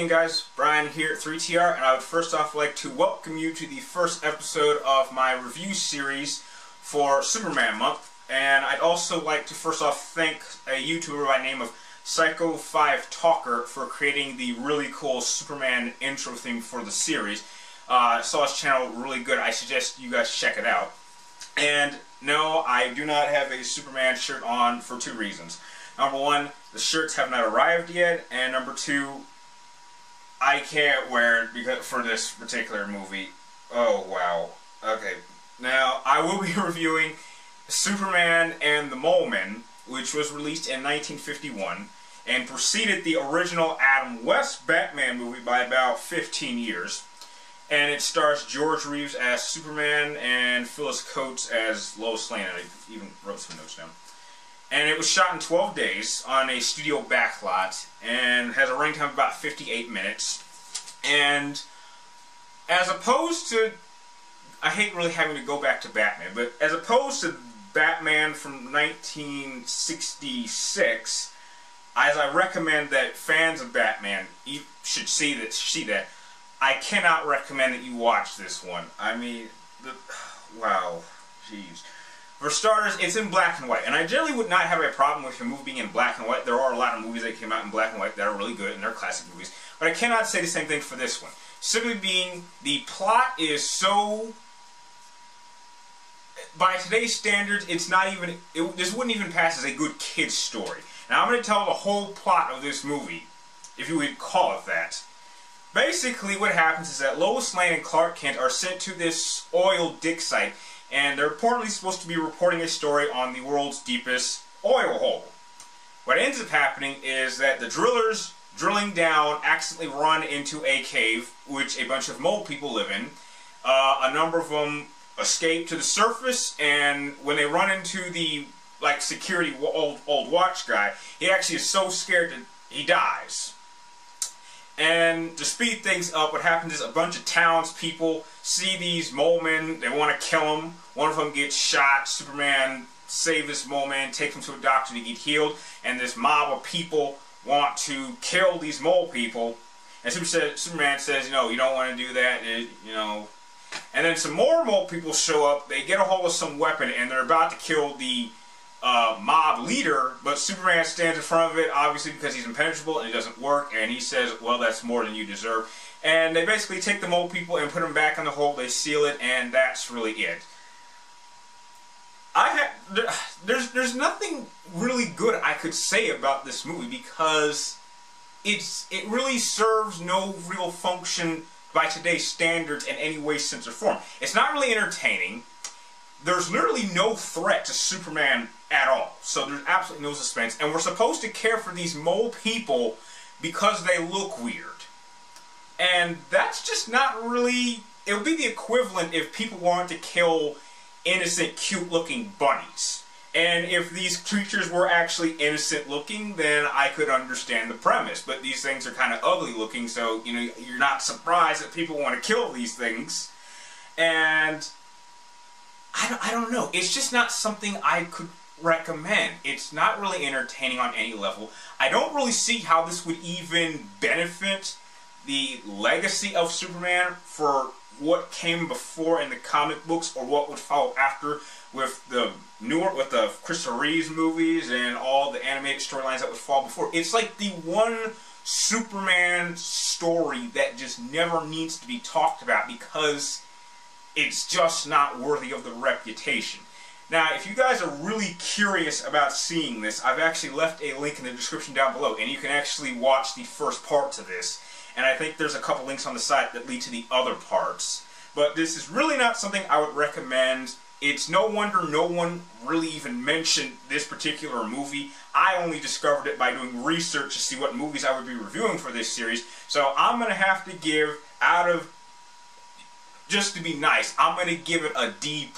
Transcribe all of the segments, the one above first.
evening, guys. Brian here at 3TR, and I would first off like to welcome you to the first episode of my review series for Superman Month. And I'd also like to first off thank a YouTuber by the name of Psycho5Talker for creating the really cool Superman intro theme for the series. I saw his channel really good. I suggest you guys check it out. And no, I do not have a Superman shirt on for two reasons. Number one, the shirts have not arrived yet, and number two, I can't wear it because for this particular movie. Oh, wow. Okay. Now, I will be reviewing Superman and the Mole Men, which was released in 1951, and preceded the original Adam West Batman movie by about 15 years. And it stars George Reeves as Superman and Phyllis Coates as Lois Lane. I even wrote some notes down. And it was shot in 12 days on a studio backlot and has a running time of about 58 minutes. And as opposed to, I hate really having to go back to Batman, but as opposed to Batman from 1966, as I recommend that fans of Batman should see that, I cannot recommend that you watch this one. I mean, wow, jeez. For starters, it's in black and white, and I generally would not have a problem with a movie being in black and white. There are a lot of movies that came out in black and white that are really good, and they're classic movies. But I cannot say the same thing for this one. Simply being, the plot is so... By today's standards, it's not even... this wouldn't even pass as a good kid's story. Now, I'm going to tell the whole plot of this movie, if you would call it that. Basically, what happens is that Lois Lane and Clark Kent are sent to this oil dig site, and they're reportedly supposed to be reporting a story on the world's deepest oil hole. What ends up happening is that the drillers drilling down accidentally run into a cave, which a bunch of mole people live in. A number of them escape to the surface, and when they run into the security old watch guy, he actually is so scared that he dies. And to speed things up, what happens is a bunch of townspeople see these mole men, they want to kill them. One of them gets shot. Superman saves this mole man, takes him to a doctor to get healed, and this mob of people want to kill these mole people. And Superman says, you know, you don't want to do that, you know. And then some more mole people show up, they get a hold of some weapon, and they're about to kill the mob leader, but Superman stands in front of it, obviously because he's impenetrable and it doesn't work, and he says, well, that's more than you deserve. And they basically take the mole people and put them back in the hole, they seal it, and that's really it. There's nothing really good I could say about this movie because it really serves no real function by today's standards in any way, sense, or form. It's not really entertaining. There's literally no threat to Superman at all. So there's absolutely no suspense. And we're supposed to care for these mole people because they look weird. And that's just not really... It would be the equivalent if people wanted to kill innocent, cute-looking bunnies. And if these creatures were actually innocent-looking, then I could understand the premise. But these things are kind of ugly-looking, so, you know, you're not surprised that people want to kill these things. And... I don't know. It's just not something I could recommend. It's not really entertaining on any level. I don't really see how this would even benefit the legacy of Superman for what came before in the comic books or what would follow after with the Christopher Reeves movies and all the animated storylines that would follow before. It's like the one Superman story that just never needs to be talked about because it's just not worthy of the reputation. Now, if you guys are really curious about seeing this, I've actually left a link in the description down below, and you can actually watch the first parts of this. And I think there's a couple links on the site that lead to the other parts. But this is really not something I would recommend. It's no wonder no one really even mentioned this particular movie. I only discovered it by doing research to see what movies I would be reviewing for this series. So I'm going to have to give, out of... just to be nice, I'm going to give it a D+.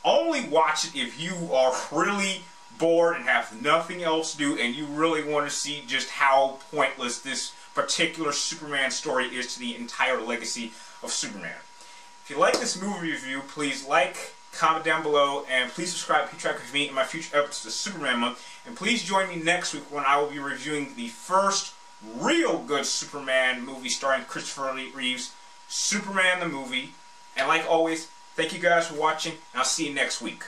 Only watch it if you are really bored and have nothing else to do and you really want to see just how pointless this particular Superman story is to the entire legacy of Superman. If you like this movie review, please like, comment down below, and please subscribe to keep track of me in my future episodes of Superman Month. And please join me next week when I will be reviewing the first real good Superman movie starring Christopher Reeves, Superman the movie. And like always, thank you guys for watching, and I'll see you next week.